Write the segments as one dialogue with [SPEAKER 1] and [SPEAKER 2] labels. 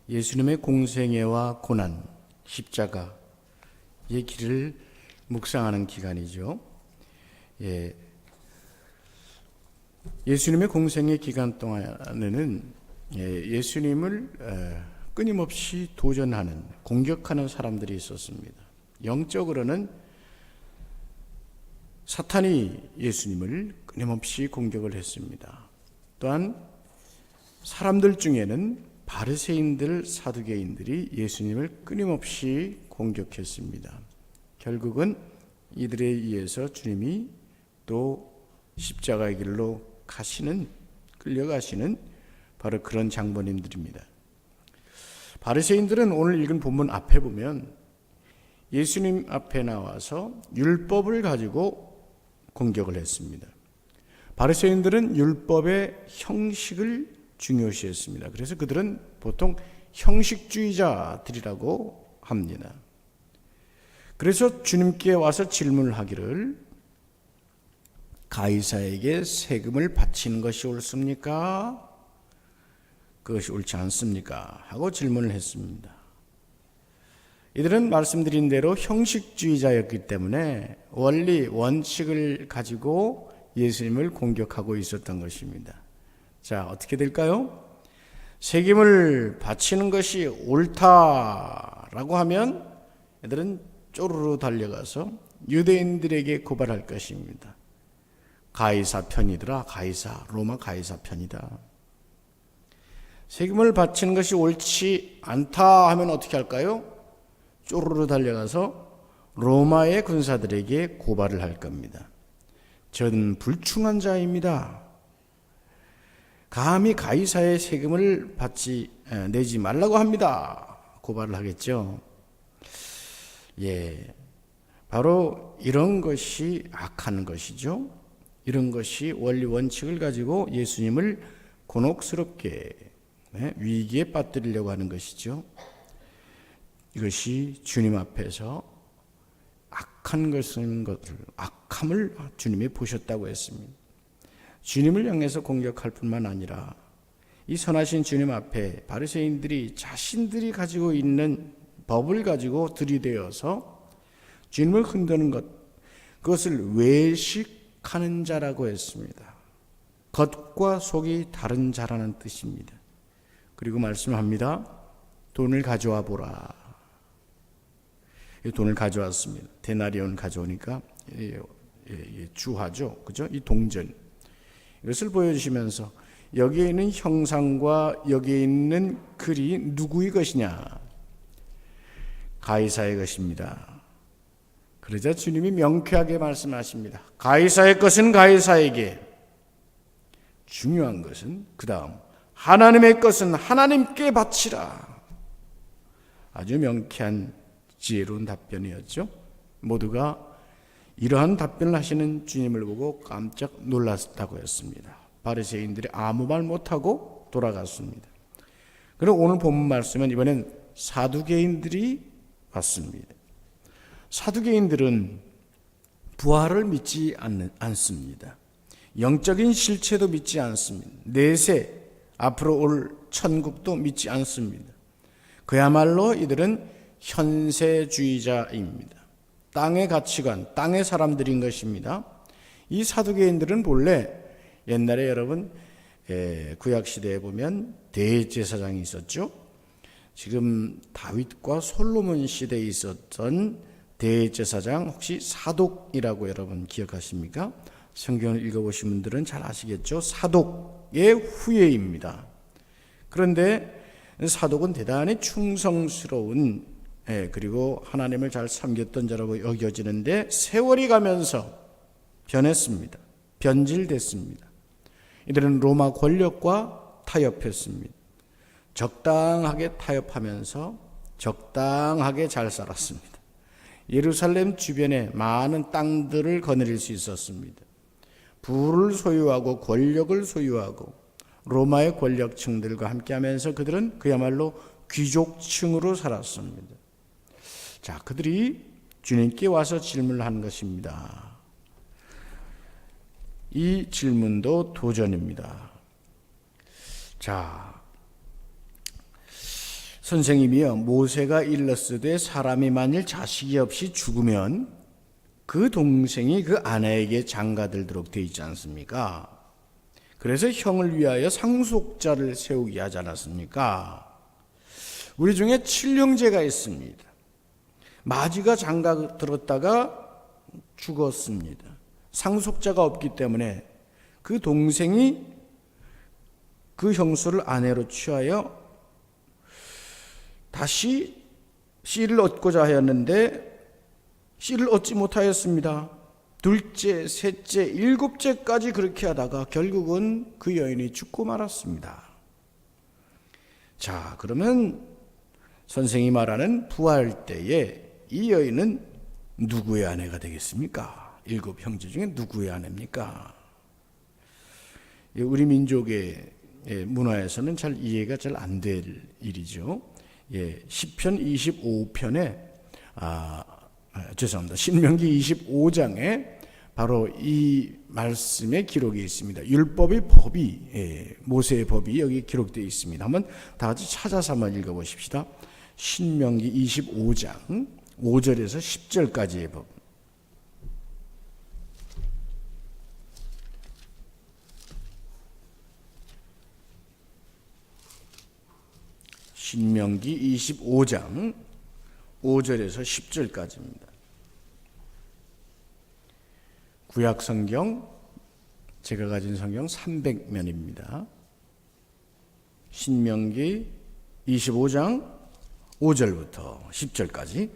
[SPEAKER 1] 예수님의 공생애와 고난, 십자가의 길을 묵상하는 기간이죠. 예수님의 공생애 기간 동안에는 예수님을 끊임없이 도전하는, 공격하는 사람들이 있었습니다. 영적으로는 사탄이 예수님을 끊임없이 공격을 했습니다. 또한 사람들 중에는 바리새인들, 사두개인들이 예수님을 끊임없이 공격했습니다. 결국은 이들에 의해서 주님이 또 십자가의 길로 끌려가시는 바로 그런 장본인들입니다. 바리새인들은 오늘 읽은 본문 앞에 보면 예수님 앞에 나와서 율법을 가지고 공격을 했습니다. 바리새인들은 율법의 형식을 중요시했습니다. 그래서 그들은 보통 형식주의자들이라고 합니다. 그래서 주님께 와서 질문을 하기를, 가이사에게 세금을 바치는 것이 옳습니까? 그것이 옳지 않습니까? 하고 질문을 했습니다. 이들은 말씀드린 대로 형식주의자였기 때문에 원리, 원칙을 가지고 예수님을 공격하고 있었던 것입니다. 자, 어떻게 될까요? 세금을 바치는 것이 옳다라고 하면 애들은 쪼르르 달려가서 유대인들에게 고발할 것입니다. 가이사 편이더라. 가이사, 로마 가이사 편이다. 세금을 바치는 것이 옳지 않다 하면 어떻게 할까요? 쪼르르 달려가서 로마의 군사들에게 고발을 할 겁니다. 저는 불충한 자입니다. 감히 가이사의 세금을 내지 말라고 합니다. 고발을 하겠죠. 바로 이런 것이 악한 것이죠. 이런 것이 원리 원칙을 가지고 예수님을 곤혹스럽게 위기에 빠뜨리려고 하는 것이죠. 이것이 주님 앞에서 악함을 주님이 보셨다고 했습니다. 주님을 향해서 공격할 뿐만 아니라 이 선하신 주님 앞에 바리새인들이 자신들이 가지고 있는 법을 가지고 들이대어서 주님을 흔드는 것, 그것을 외식하는 자라고 했습니다. 겉과 속이 다른 자라는 뜻입니다. 그리고 말씀합니다. 돈을 가져와 보라. 돈을 가져왔습니다. 데나리온 가져오니까 주화죠, 그죠? 이 동전. 이것을 보여주시면서 여기에 있는 형상과 여기에 있는 글이 누구의 것이냐? 가이사의 것입니다. 그러자 주님이 명쾌하게 말씀하십니다. 가이사의 것은 가이사에게, 중요한 것은 그 다음 하나님의 것은 하나님께 바치라. 아주 명쾌한 지혜로운 답변이었죠. 모두가 이러한 답변을 하시는 주님을 보고 깜짝 놀랐다고 했습니다. 바리새인들이 아무 말 못하고 돌아갔습니다. 그리고 오늘 본문 말씀은 이번엔 사두개인들이 왔습니다. 사두개인들은 부활을 믿지 않습니다. 영적인 실체도 믿지 않습니다. 내세, 앞으로 올 천국도 믿지 않습니다. 그야말로 이들은 현세주의자입니다. 땅의 가치관, 땅의 사람들인 것입니다. 이 사두개인들은 본래 옛날에 여러분 구약시대에 보면 대제사장이 있었죠. 지금 다윗과 솔로몬 시대에 있었던 대제사장, 혹시 사독이라고 여러분 기억하십니까? 성경을 읽어보신 분들은 잘 아시겠죠. 사독의 후예입니다. 그런데 사독은 대단히 충성스러운, 그리고 하나님을 잘 섬겼던 자라고 여겨지는데 세월이 가면서 변했습니다. 변질됐습니다. 이들은 로마 권력과 타협했습니다. 적당하게 타협하면서 적당하게 잘 살았습니다. 예루살렘 주변에 많은 땅들을 거느릴 수 있었습니다. 부를 소유하고 권력을 소유하고 로마의 권력층들과 함께하면서 그들은 그야말로 귀족층으로 살았습니다. 자, 그들이 주님께 와서 질문을 한 것입니다. 이 질문도 도전입니다. 자, 선생님이요, 모세가 일렀으되 사람이 만일 자식이 없이 죽으면 그 동생이 그 아내에게 장가들도록 돼 있지 않습니까? 그래서 형을 위하여 상속자를 세우게 하지 않았습니까? 우리 중에 7형제가 있습니다. 마지가 장가 들었다가 죽었습니다. 상속자가 없기 때문에 그 동생이 그 형수를 아내로 취하여 다시 씨를 얻고자 하였는데 씨를 얻지 못하였습니다. 둘째, 셋째, 일곱째까지 그렇게 하다가 결국은 그 여인이 죽고 말았습니다. 자, 그러면 선생이 말하는 부활 때에 이 여인은 누구의 아내가 되겠습니까? 7형제 중에 누구의 아내입니까? 우리 민족의 문화에서는 잘 이해가 잘 안 될 일이죠. 시편 25편에 신명기 25장에 바로 이 말씀의 기록이 있습니다. 율법의 법이, 모세의 법이 여기 기록되어 있습니다. 한번 다 같이 찾아서 한번 읽어보십시다. 신명기 25장 5절에서 10절까지의 법. 신명기 25장 5절에서 10절까지입니다. 구약 성경, 제가 가진 성경 300면입니다. 신명기 25장 5절부터 10절까지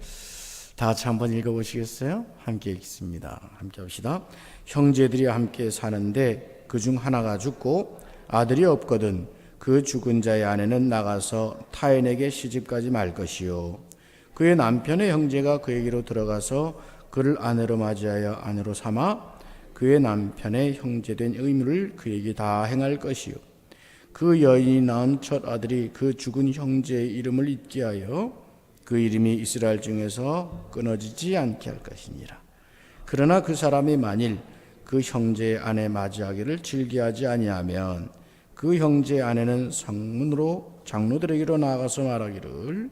[SPEAKER 1] 다 같이 한번 읽어보시겠어요? 함께 읽습니다. 함께 합시다. 형제들이 함께 사는데 그중 하나가 죽고 아들이 없거든 그 죽은 자의 아내는 나가서 타인에게 시집가지 말 것이요, 그의 남편의 형제가 그에게로 들어가서 그를 아내로 맞이하여 아내로 삼아 그의 남편의 형제된 의무를 그에게 다 행할 것이요, 그 여인이 낳은 첫 아들이 그 죽은 형제의 이름을 잊게 하여 그 이름이 이스라엘 중에서 끊어지지 않게 할 것이니라. 그러나 그 사람이 만일 그 형제의 아내 맞이하기를 즐겨하지 아니하면 그 형제의 아내는 성문으로 장로들에게로 나아가서 말하기를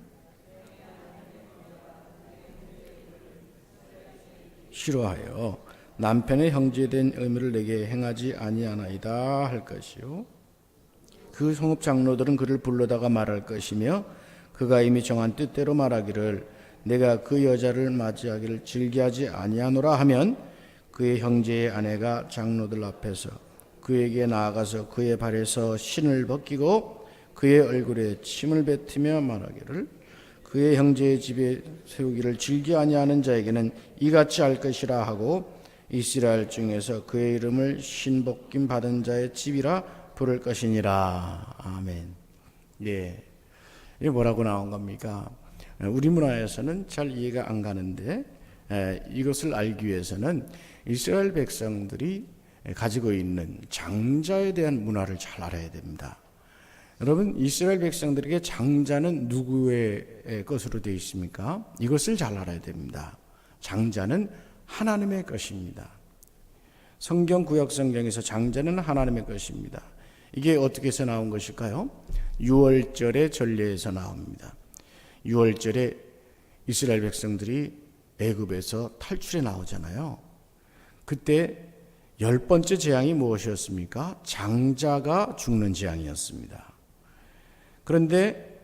[SPEAKER 1] 싫어하여 남편의 형제된 의무를 내게 행하지 아니하나이다 할 것이요, 그 성읍 장로들은 그를 불러다가 말할 것이며 그가 이미 정한 뜻대로 말하기를 내가 그 여자를 맞이하기를 즐겨하지 아니하노라 하면 그의 형제의 아내가 장로들 앞에서 그에게 나아가서 그의 발에서 신을 벗기고 그의 얼굴에 침을 뱉으며 말하기를 그의 형제의 집에 세우기를 즐겨 아니하는 자에게는 이같이 할 것이라 하고 이스라엘 중에서 그의 이름을 신복김 받은 자의 집이라 부를 것이니라. 아멘. 예, 이게 뭐라고 나온 겁니까? 우리 문화에서는 잘 이해가 안 가는데 이것을 알기 위해서는 이스라엘 백성들이 가지고 있는 장자에 대한 문화를 잘 알아야 됩니다. 여러분, 이스라엘 백성들에게 장자는 누구의 것으로 되어 있습니까? 이것을 잘 알아야 됩니다. 장자는 하나님의 것입니다. 성경 구약 성경에서 장자는 하나님의 것입니다. 이게 어떻게 해서 나온 것일까요? 유월절의 전례에서 나옵니다. 유월절에 이스라엘 백성들이 애굽에서 탈출해 나오잖아요. 그때 10번째 재앙이 무엇이었습니까? 장자가 죽는 재앙이었습니다. 그런데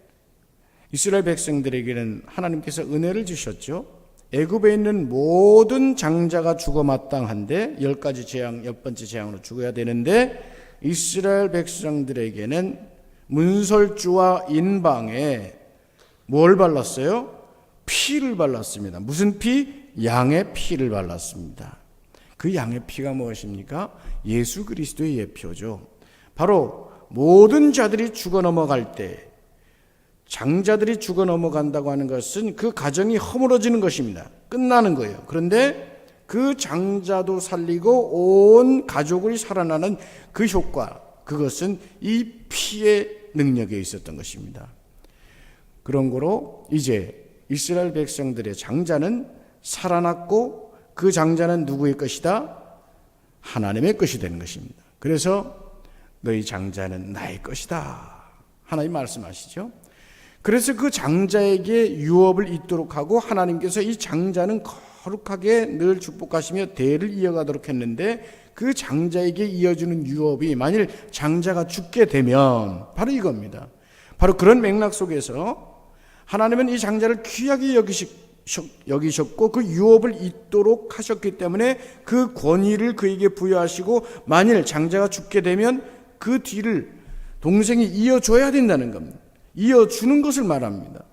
[SPEAKER 1] 이스라엘 백성들에게는 하나님께서 은혜를 주셨죠. 애굽에 있는 모든 장자가 죽어 마땅한데 10번째 재앙으로 죽어야 되는데 이스라엘 백성들에게는 문설주와 인방에 뭘 발랐어요? 피를 발랐습니다. 무슨 피? 양의 피를 발랐습니다. 그 양의 피가 무엇입니까? 예수 그리스도의 예표죠. 바로 모든 자들이 죽어 넘어갈 때, 장자들이 죽어 넘어간다고 하는 것은 그 가정이 허물어지는 것입니다. 끝나는 거예요. 그런데 그 장자도 살리고 온 가족이 살아나는 그 효과, 그것은 이 피의 능력에 있었던 것입니다. 그런 거로 이제 이스라엘 백성들의 장자는 살아났고 그 장자는 누구의 것이다? 하나님의 것이 되는 것입니다. 그래서 너희 장자는 나의 것이다. 하나님 말씀하시죠. 그래서 그 장자에게 유업을 잇도록 하고 하나님께서 이 장자는 거룩하게 늘 축복하시며 대를 이어가도록 했는데 그 장자에게 이어주는 유업이 만일 장자가 죽게 되면 바로 이겁니다. 바로 그런 맥락 속에서 하나님은 이 장자를 귀하게 여기셨고 그 유업을 잇도록 하셨기 때문에 그 권위를 그에게 부여하시고 만일 장자가 죽게 되면 그 뒤를 동생이 이어줘야 된다는 겁니다. 이어주는 것을 말합니다.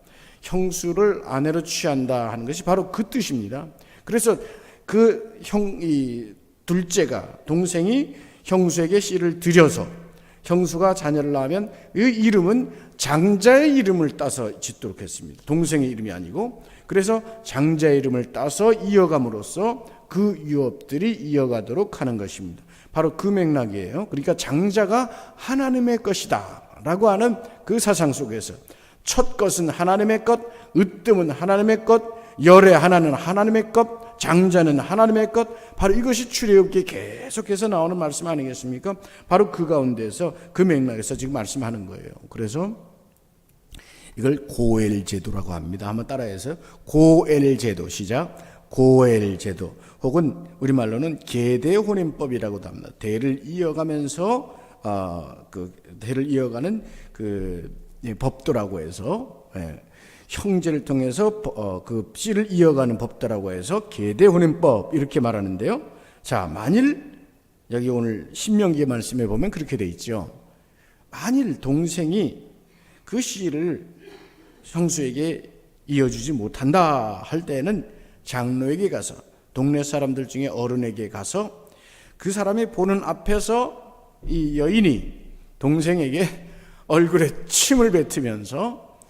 [SPEAKER 1] 형수를 아내로 취한다 하는 것이 바로 그 뜻입니다. 그래서 이 둘째가 동생이 형수에게 씨를 들여서 형수가 자녀를 낳으면 그 이름은 장자의 이름을 따서 짓도록 했습니다. 동생의 이름이 아니고. 그래서 장자의 이름을 따서 이어감으로써 그 유업들이 이어가도록 하는 것입니다. 바로 그 맥락이에요. 그러니까 장자가 하나님의 것이다 라고 하는 그 사상 속에서 첫 것은 하나님의 것, 으뜸은 하나님의 것, 열의 하나는 하나님의 것, 장자는 하나님의 것, 바로 이것이 출애굽기에 계속해서 나오는 말씀 아니겠습니까? 바로 그 가운데서 그 맥락에서 지금 말씀하는 거예요. 그래서 이걸 고엘 제도라고 합니다. 한번 따라해서 고엘 제도, 시작. 고엘 제도 혹은 우리말로는 계대 혼인법이라고도 합니다. 대를 이어가면서 대를 이어가는 법도라고 해서 형제를 통해서 그 씨를 이어가는 법도라고 해서 계대 혼인법 이렇게 말하는데요. 자, 만일 여기 오늘 신명기의 말씀에 보면 그렇게 돼 있죠. 만일 동생이 그 씨를 형수에게 이어주지 못한다 할 때는 장로에게 가서 동네 사람들 중에 어른에게 가서 그 사람이 보는 앞에서 이 여인이 동생에게 얼굴에 침을 뱉으면서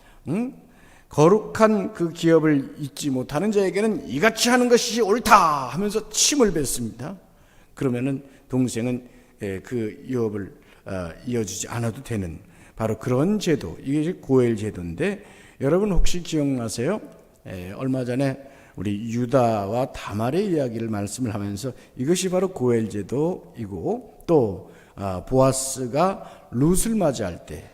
[SPEAKER 1] 거룩한 그 기업을 잊지 못하는 자에게는 이같이 하는 것이 옳다 하면서 침을 뱉습니다. 그러면은 동생은 그 유업을 이어주지 않아도 되는 바로 그런 제도, 이게 고엘 제도인데 여러분 혹시 기억나세요? 얼마 전에 우리 유다와 다말의 이야기를 말씀을 하면서 이것이 바로 고엘 제도이고 또 보아스가 룻을 맞이할 때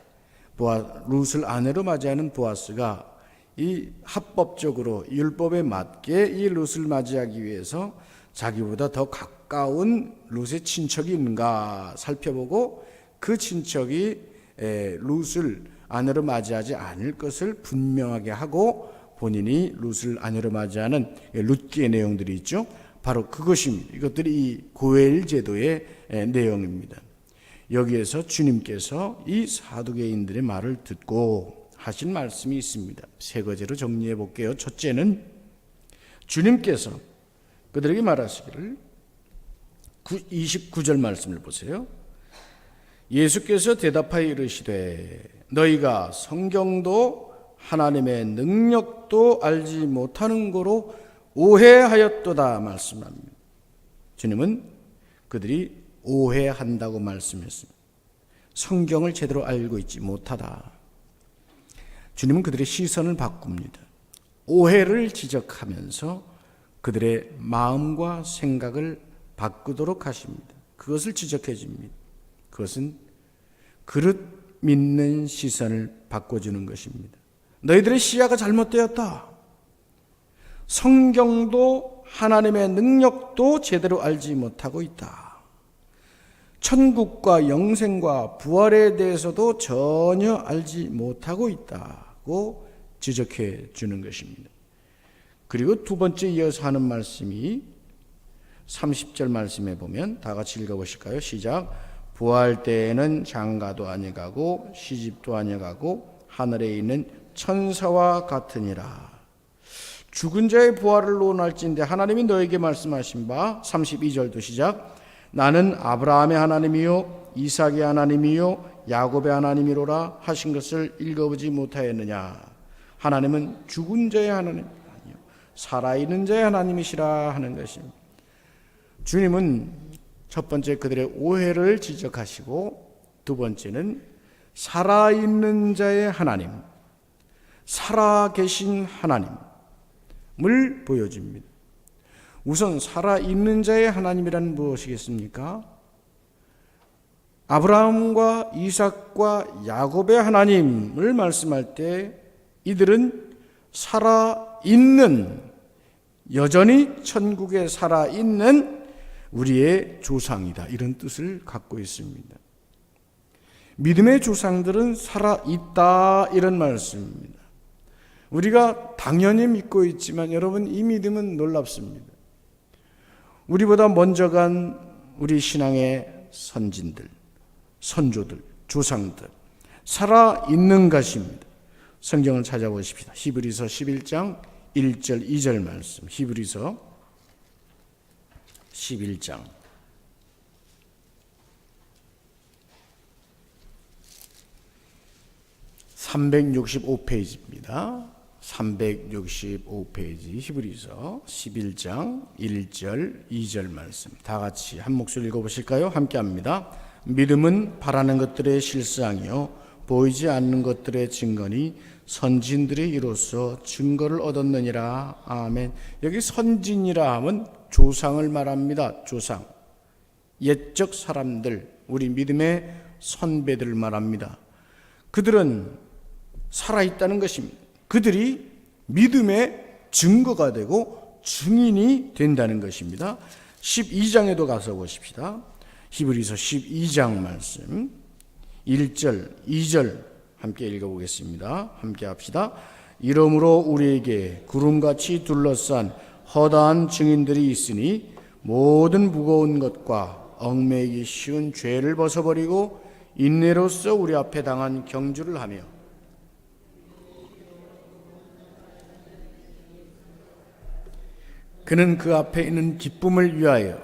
[SPEAKER 1] 룻을 아내로 맞이하는 보아스가 이 합법적으로 율법에 맞게 이 룻을 맞이하기 위해서 자기보다 더 가까운 룻의 친척이 있는가 살펴보고 그 친척이 룻을 아내로 맞이하지 않을 것을 분명하게 하고 본인이 룻을 아내로 맞이하는 룻기의 내용들이 있죠. 바로 그것입니다. 이것들이 이 고엘 제도의 내용입니다. 여기에서 주님께서 이 사두개인들의 말을 듣고 하신 말씀이 있습니다. 세 가지로 정리해 볼게요. 첫째는 주님께서 그들에게 말하시기를 29절 말씀을 보세요. 예수께서 대답하여 이르시되 너희가 성경도 하나님의 능력도 알지 못하는 거로 오해하였도다 말씀합니다. 주님은 그들이 오해한다고 말씀했습니다. 성경을 제대로 알고 있지 못하다. 주님은 그들의 시선을 바꿉니다. 오해를 지적하면서 그들의 마음과 생각을 바꾸도록 하십니다. 그것을 지적해 줍니다. 그것은 그릇 믿는 시선을 바꿔주는 것입니다. 너희들의 시야가 잘못되었다. 성경도 하나님의 능력도 제대로 알지 못하고 있다. 천국과 영생과 부활에 대해서도 전혀 알지 못하고 있다고 지적해 주는 것입니다. 그리고 두 번째 이어서 하는 말씀이 30절 말씀에 보면 다 같이 읽어보실까요? 시작. 부활 때에는 장가도 아니가고 시집도 아니가고 하늘에 있는 천사와 같으니라. 죽은 자의 부활을 논할진대 하나님이 너에게 말씀하신 바 32절도 시작. 나는 아브라함의 하나님이요 이삭의 하나님이요 야곱의 하나님이로라 하신 것을 읽어보지 못하였느냐. 하나님은 죽은 자의 하나님 아니요 살아있는 자의 하나님이시라 하는 것입니다. 주님은 첫 번째 그들의 오해를 지적하시고 두 번째는 살아있는 자의 하나님, 살아계신 하나님을 보여줍니다. 우선 살아있는 자의 하나님이란 무엇이겠습니까? 아브라함과 이삭과 야곱의 하나님을 말씀할 때 이들은 살아있는, 여전히 천국에 살아있는 우리의 조상이다, 이런 뜻을 갖고 있습니다. 믿음의 조상들은 살아있다, 이런 말씀입니다. 우리가 당연히 믿고 있지만 여러분, 이 믿음은 놀랍습니다. 우리보다 먼저 간 우리 신앙의 선진들, 선조들, 조상들 살아있는 것입니다. 성경을 찾아보십시다. 히브리서 11장 1절 2절 말씀. 히브리서 11장 365페이지입니다. 365페이지 히브리서 11장 1절 2절 말씀. 다 같이 한 목소리 읽어보실까요? 함께 합니다. 믿음은 바라는 것들의 실상이요 보이지 않는 것들의 증거니 선진들이 이로써 증거를 얻었느니라. 아멘. 여기 선진이라 하면 조상을 말합니다. 조상, 옛적 사람들, 우리 믿음의 선배들을 말합니다. 그들은 살아있다는 것입니다. 그들이 믿음의 증거가 되고 증인이 된다는 것입니다. 12장에도 가서 보십시다. 히브리서 12장 말씀 1절 2절 함께 읽어보겠습니다. 함께 합시다. 이러므로 우리에게 구름같이 둘러싼 허다한 증인들이 있으니 모든 무거운 것과 얽매이기 쉬운 죄를 벗어버리고 인내로써 우리 앞에 당한 경주를 하며 그는 그 앞에 있는 기쁨을 위하여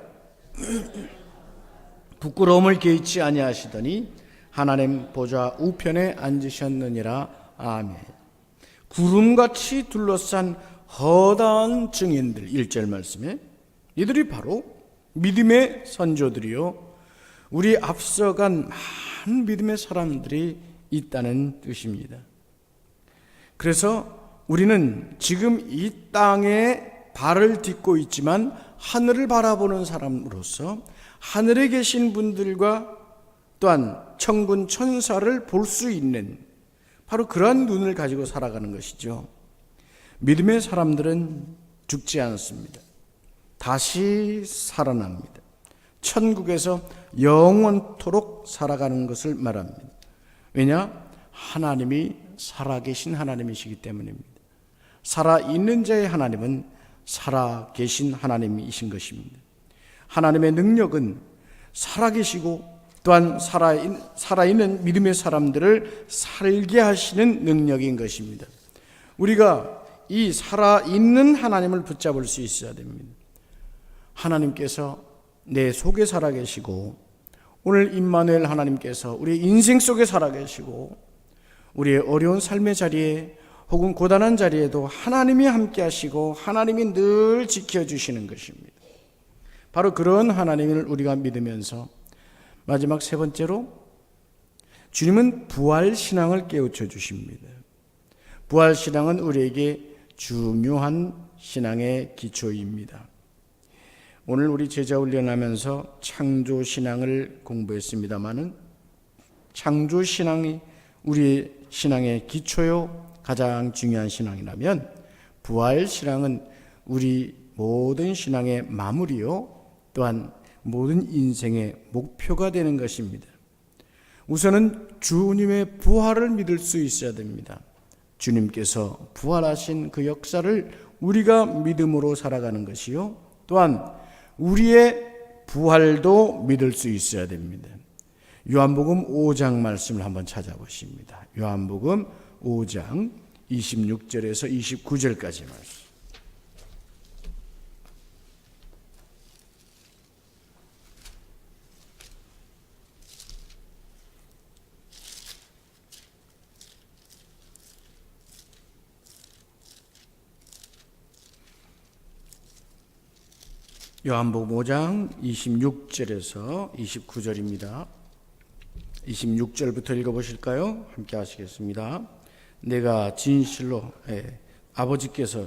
[SPEAKER 1] 부끄러움을 개의치 아니하시더니 하나님 보좌 우편에 앉으셨느니라. 아멘. 구름같이 둘러싼 허다한 증인들, 1절 말씀에 이들이 바로 믿음의 선조들이요 우리 앞서간 많은 믿음의 사람들이 있다는 뜻입니다. 그래서 우리는 지금 이 땅에 발을 딛고 있지만 하늘을 바라보는 사람으로서 하늘에 계신 분들과 또한 천군 천사를 볼 수 있는 바로 그러한 눈을 가지고 살아가는 것이죠. 믿음의 사람들은 죽지 않습니다. 다시 살아납니다. 천국에서 영원토록 살아가는 것을 말합니다. 왜냐? 하나님이 살아계신 하나님이시기 때문입니다. 살아있는 자의 하나님은 살아계신 하나님이신 것입니다. 하나님의 능력은 살아계시고 또한 살아있는 믿음의 사람들을 살게 하시는 능력인 것입니다. 우리가 이 살아있는 하나님을 붙잡을 수 있어야 됩니다. 하나님께서 내 속에 살아계시고 오늘 임마누엘 하나님께서 우리 인생 속에 살아계시고 우리의 어려운 삶의 자리에 혹은 고단한 자리에도 하나님이 함께 하시고 하나님이 늘 지켜주시는 것입니다. 바로 그런 하나님을 우리가 믿으면서 마지막 세 번째로 주님은 부활신앙을 깨우쳐 주십니다. 부활신앙은 우리에게 중요한 신앙의 기초입니다. 오늘 우리 제자 훈련하면서 창조신앙을 공부했습니다마는 창조신앙이 우리의 신앙의 기초요 가장 중요한 신앙이라면 부활신앙은 우리 모든 신앙의 마무리요 또한 모든 인생의 목표가 되는 것입니다. 우선은 주님의 부활을 믿을 수 있어야 됩니다. 주님께서 부활하신 그 역사를 우리가 믿음으로 살아가는 것이요 또한 우리의 부활도 믿을 수 있어야 됩니다. 요한복음 5장 말씀을 한번 찾아보십니다. 요한복음 5장 26절에서 29절까지 말씀. 요한복음 5장 26절에서 29절입니다. 26절부터 읽어보실까요? 함께 하시겠습니다. 내가 진실로 아버지께서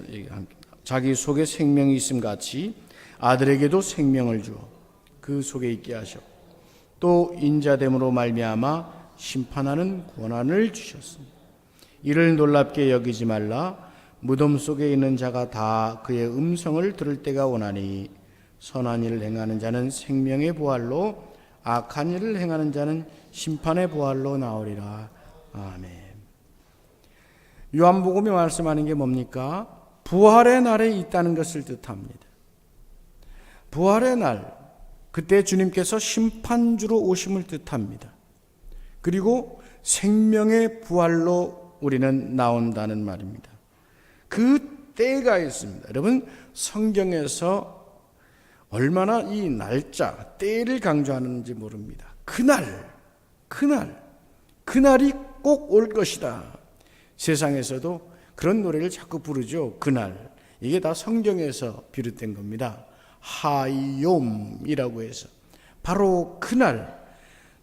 [SPEAKER 1] 자기 속에 생명이 있음 같이 아들에게도 생명을 주어 그 속에 있게 하셨고 또 인자됨으로 말미암아 심판하는 권한을 주셨습니다. 이를 놀랍게 여기지 말라. 무덤 속에 있는 자가 다 그의 음성을 들을 때가 오나니 선한 일을 행하는 자는 생명의 부활로 악한 일을 행하는 자는 심판의 부활로 나오리라. 아멘. 요한복음이 말씀하는 게 뭡니까? 부활의 날에 있다는 것을 뜻합니다. 부활의 날, 그때 주님께서 심판주로 오심을 뜻합니다. 그리고 생명의 부활로 우리는 나온다는 말입니다. 그 때가 있습니다. 여러분, 성경에서 얼마나 이 날짜, 때를 강조하는지 모릅니다. 그날이 꼭 올 것이다. 세상에서도 그런 노래를 자꾸 부르죠. 그날. 이게 다 성경에서 비롯된 겁니다. 하욤이라고 해서 바로 그날,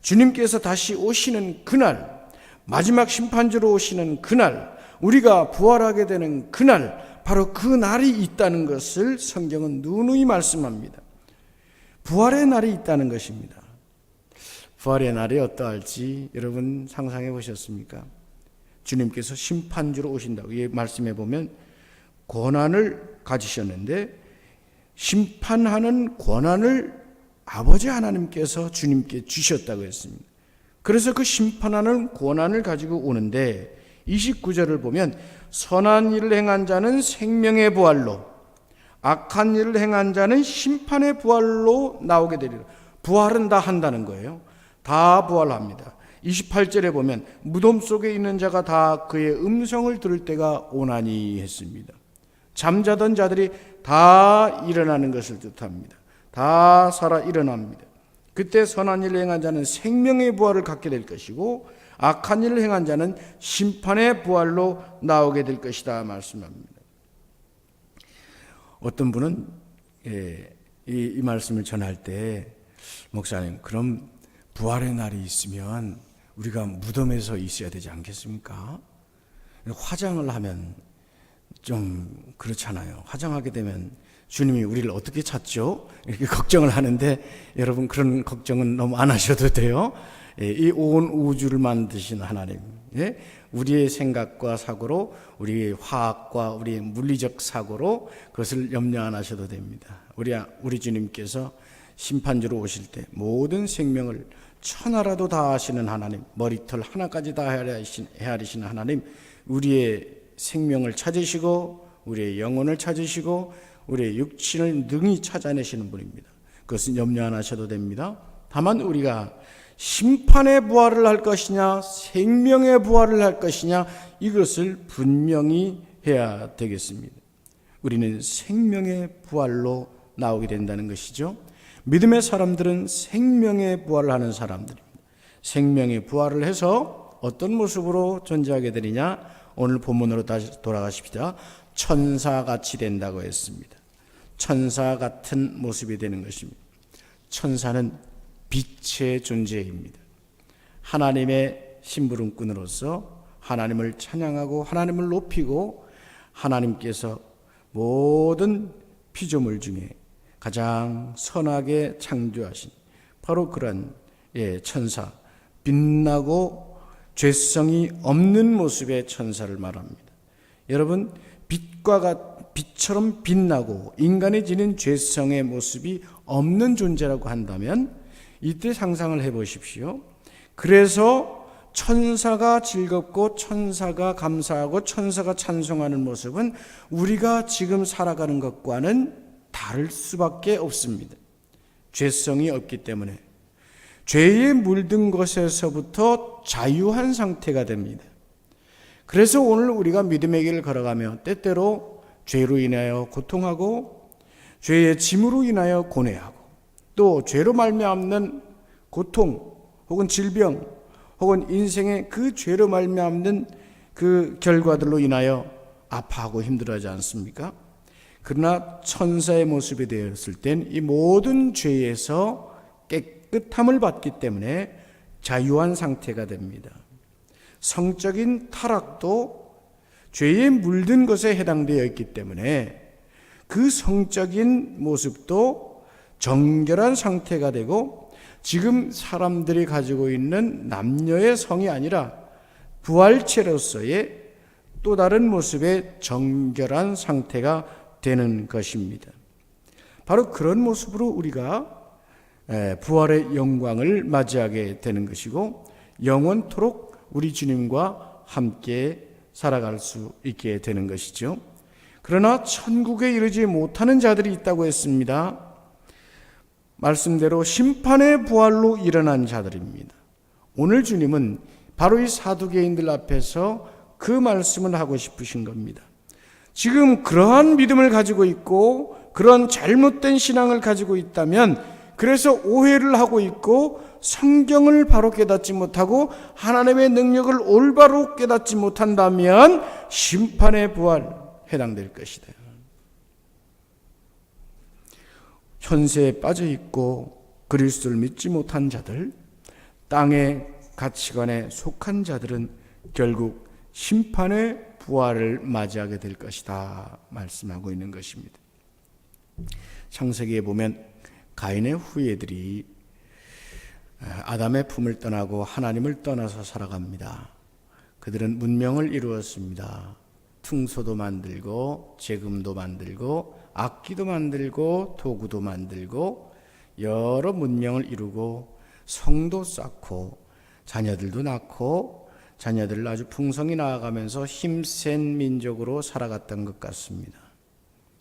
[SPEAKER 1] 주님께서 다시 오시는 그날, 마지막 심판주로 오시는 그날, 우리가 부활하게 되는 그날, 바로 그 날이 있다는 것을 성경은 누누이 말씀합니다. 부활의 날이 있다는 것입니다. 부활의 날이 어떠할지 여러분 상상해 보셨습니까? 주님께서 심판주로 오신다고 이 말씀해 보면 권한을 가지셨는데 심판하는 권한을 아버지 하나님께서 주님께 주셨다고 했습니다. 그래서 그 심판하는 권한을 가지고 오는데 29절을 보면 선한 일을 행한 자는 생명의 부활로 악한 일을 행한 자는 심판의 부활로 나오게 되리라. 부활은 다 한다는 거예요. 다 부활합니다. 28절에 보면 무덤 속에 있는 자가 다 그의 음성을 들을 때가 오나니 했습니다. 잠자던 자들이 다 일어나는 것을 뜻합니다. 다 살아 일어납니다. 그때 선한 일을 행한 자는 생명의 부활을 갖게 될 것이고 악한 일을 행한 자는 심판의 부활로 나오게 될 것이다 말씀합니다. 어떤 분은 이 말씀을 전할 때 목사님, 그럼 부활의 날이 있으면 우리가 무덤에서 있어야 되지 않겠습니까? 화장을 하면 좀 그렇잖아요. 화장하게 되면 주님이 우리를 어떻게 찾죠? 이렇게 걱정을 하는데 여러분, 그런 걱정은 너무 안 하셔도 돼요. 이 온 우주를 만드신 하나님, 우리의 생각과 사고로, 우리의 화학과 우리의 물리적 사고로 그것을 염려 안 하셔도 됩니다. 우리 주님께서 심판주로 오실 때 모든 생명을 천하라도 다 아시는 하나님, 머리털 하나까지 다 헤아리시는 하나님, 우리의 생명을 찾으시고 우리의 영혼을 찾으시고 우리의 육신을 능히 찾아내시는 분입니다. 그것은 염려 안 하셔도 됩니다. 다만 우리가 심판의 부활을 할 것이냐 생명의 부활을 할 것이냐, 이것을 분명히 해야 되겠습니다. 우리는 생명의 부활로 나오게 된다는 것이죠. 믿음의 사람들은 생명의 부활을 하는 사람들입니다. 생명의 부활을 해서 어떤 모습으로 존재하게 되느냐, 오늘 본문으로 다시 돌아가십시다. 천사같이 된다고 했습니다. 천사 같은 모습이 되는 것입니다. 천사는 빛의 존재입니다. 하나님의 심부름꾼으로서 하나님을 찬양하고 하나님을 높이고 하나님께서 모든 피조물 중에 가장 선하게 창조하신 바로 그런 천사, 빛나고 죄성이 없는 모습의 천사를 말합니다. 여러분, 빛처럼 빛나고 인간이 지닌 죄성의 모습이 없는 존재라고 한다면 이때 상상을 해보십시오. 그래서 천사가 즐겁고 천사가 감사하고 천사가 찬송하는 모습은 우리가 지금 살아가는 것과는 다를 수밖에 없습니다. 죄성이 없기 때문에 죄에 물든 것에서부터 자유한 상태가 됩니다. 그래서 오늘 우리가 믿음의 길을 걸어가며 때때로 죄로 인하여 고통하고 죄의 짐으로 인하여 고뇌하고 또 죄로 말미암는 고통 혹은 질병 혹은 인생의 그 죄로 말미암는 그 결과들로 인하여 아파하고 힘들어하지 않습니까? 그러나 천사의 모습이 되었을 땐 이 모든 죄에서 깨끗함을 받기 때문에 자유한 상태가 됩니다. 성적인 타락도 죄에 물든 것에 해당되어 있기 때문에 그 성적인 모습도 정결한 상태가 되고 지금 사람들이 가지고 있는 남녀의 성이 아니라 부활체로서의 또 다른 모습의 정결한 상태가 되는 것입니다. 바로 그런 모습으로 우리가 부활의 영광을 맞이하게 되는 것이고 영원토록 우리 주님과 함께 살아갈 수 있게 되는 것이죠. 그러나 천국에 이르지 못하는 자들이 있다고 했습니다. 말씀대로 심판의 부활로 일어난 자들입니다. 오늘 주님은 바로 이 사두개인들 앞에서 그 말씀을 하고 싶으신 겁니다. 지금 그러한 믿음을 가지고 있고 그런 잘못된 신앙을 가지고 있다면, 그래서 오해를 하고 있고 성경을 바로 깨닫지 못하고 하나님의 능력을 올바로 깨닫지 못한다면 심판의 부활 해당될 것이다. 현세에 빠져 있고 그리스도를 믿지 못한 자들, 땅의 가치관에 속한 자들은 결국 심판의 부활을 맞이하게 될 것이다 말씀하고 있는 것입니다. 창세기에 보면 가인의 후예들이 아담의 품을 떠나고 하나님을 떠나서 살아갑니다. 그들은 문명을 이루었습니다. 퉁소도 만들고 제금도 만들고 악기도 만들고 도구도 만들고 여러 문명을 이루고 성도 쌓고 자녀들도 낳고 자녀들을 아주 풍성히 낳아가면서 힘센 민족으로 살아갔던 것 같습니다.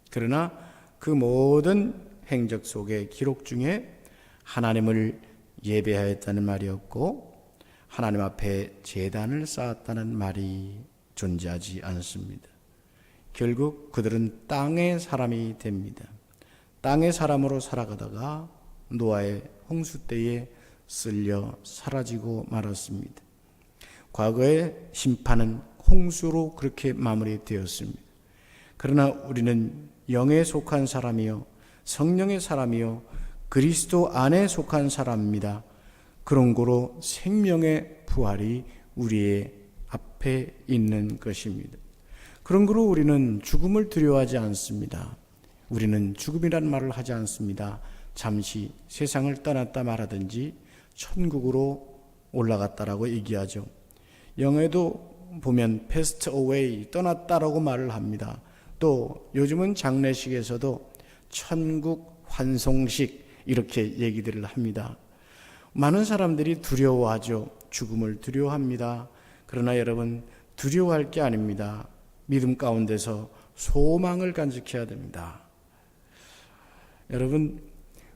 [SPEAKER 1] 그러나 그 모든 행적 속의 기록 중에 하나님을 예배하였다는 말이 없고 하나님 앞에 제단을 쌓았다는 말이 존재하지 않습니다. 결국 그들은 땅의 사람이 됩니다. 땅의 사람으로 살아가다가 노아의 홍수 때에 쓸려 사라지고 말았습니다. 과거의 심판은 홍수로 그렇게 마무리되었습니다. 그러나 우리는 영에 속한 사람이요 성령의 사람이요 그리스도 안에 속한 사람입니다. 그런 거로 생명의 부활이 우리의 앞에 있는 것입니다. 그런 거로 우리는 죽음을 두려워하지 않습니다. 우리는 죽음이란 말을 하지 않습니다. 잠시 세상을 떠났다 말하든지 천국으로 올라갔다라고 얘기하죠. 영어에도 보면 passed away, 떠났다라고 말을 합니다. 또 요즘은 장례식에서도 천국 환송식 이렇게 얘기들을 합니다. 많은 사람들이 두려워하죠. 죽음을 두려워합니다. 그러나 여러분, 두려워할 게 아닙니다. 믿음 가운데서 소망을 간직해야 됩니다. 여러분,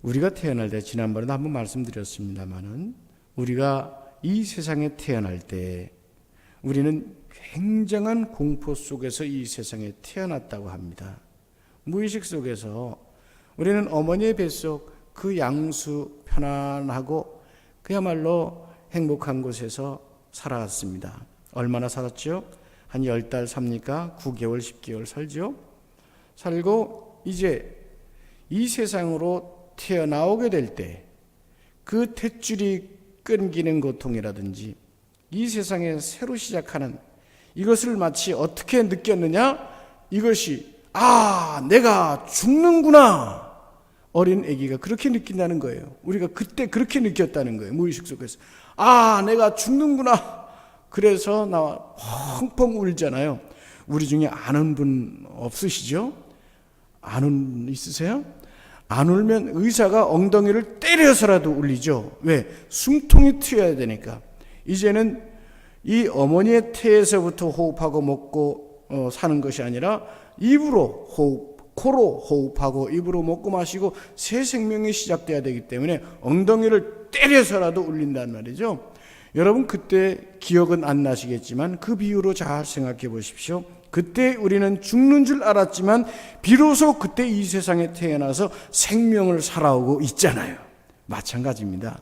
[SPEAKER 1] 우리가 태어날 때, 지난번에도 한번 말씀드렸습니다마는 우리가 이 세상에 태어날 때 우리는 굉장한 공포 속에서 이 세상에 태어났다고 합니다. 무의식 속에서 우리는 어머니의 뱃속 그 양수 편안하고 그야말로 행복한 곳에서 살아왔습니다. 얼마나 살았죠? 한 10달 삽니까? 9개월, 10개월 살죠? 살고 이제 이 세상으로 태어나오게 될 때 그 탯줄이 끊기는 고통이라든지 이 세상에 새로 시작하는 이것을 마치 어떻게 느꼈느냐? 이것이 내가 죽는구나. 어린 아기가 그렇게 느낀다는 거예요. 우리가 그때 그렇게 느꼈다는 거예요. 무의식 속에서 내가 죽는구나. 그래서 나 펑펑 울잖아요. 우리 중에 아는 분 없으시죠? 아는 있으세요? 안 울면 의사가 엉덩이를 때려서라도 울리죠. 왜? 숨통이 트여야 되니까. 이제는 이 어머니의 태에서부터 호흡하고 먹고 사는 것이 아니라 입으로 코로 호흡하고 입으로 먹고 마시고 새 생명이 시작돼야 되기 때문에 엉덩이를 때려서라도 울린단 말이죠. 여러분, 그때 기억은 안 나시겠지만 그 비유로 잘 생각해 보십시오. 그때 우리는 죽는 줄 알았지만 비로소 그때 이 세상에 태어나서 생명을 살아오고 있잖아요. 마찬가지입니다.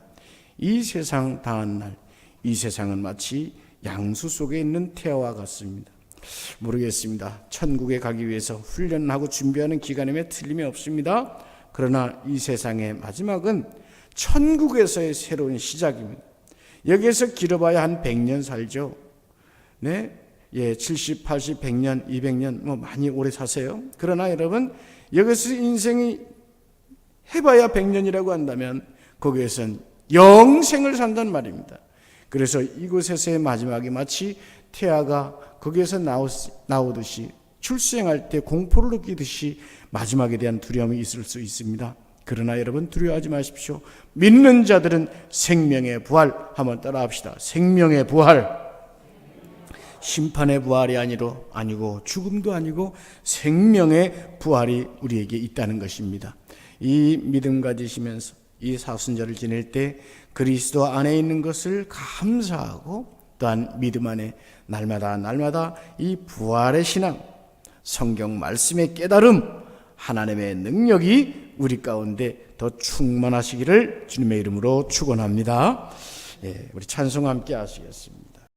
[SPEAKER 1] 이 세상 다한 날, 이 세상은 마치 양수 속에 있는 태아와 같습니다. 모르겠습니다. 천국에 가기 위해서 훈련하고 준비하는 기간임에 틀림이 없습니다. 그러나 이 세상의 마지막은 천국에서의 새로운 시작입니다. 여기에서 길어봐야 한 100년 살죠. 네, 70, 80, 100년, 200년 많이 오래 사세요. 그러나 여러분, 여기서 인생이 해봐야 100년이라고 한다면 거기에선 영생을 산단 말입니다. 그래서 이곳에서의 마지막이 마치 태아가 거기에서 나오듯이 출생할 때 공포를 느끼듯이 마지막에 대한 두려움이 있을 수 있습니다. 그러나 여러분 두려워하지 마십시오. 믿는 자들은 생명의 부활, 한번 따라합시다. 생명의 부활. 심판의 부활이 아니고 죽음도 아니고 생명의 부활이 우리에게 있다는 것입니다. 이 믿음 가지시면서 이 사순절을 지낼 때 그리스도 안에 있는 것을 감사하고 또한 믿음 안에 날마다 이 부활의 신앙, 성경 말씀의 깨달음, 하나님의 능력이 우리 가운데 더 충만하시기를 주님의 이름으로 축원합니다. 우리 찬송 함께 하시겠습니다.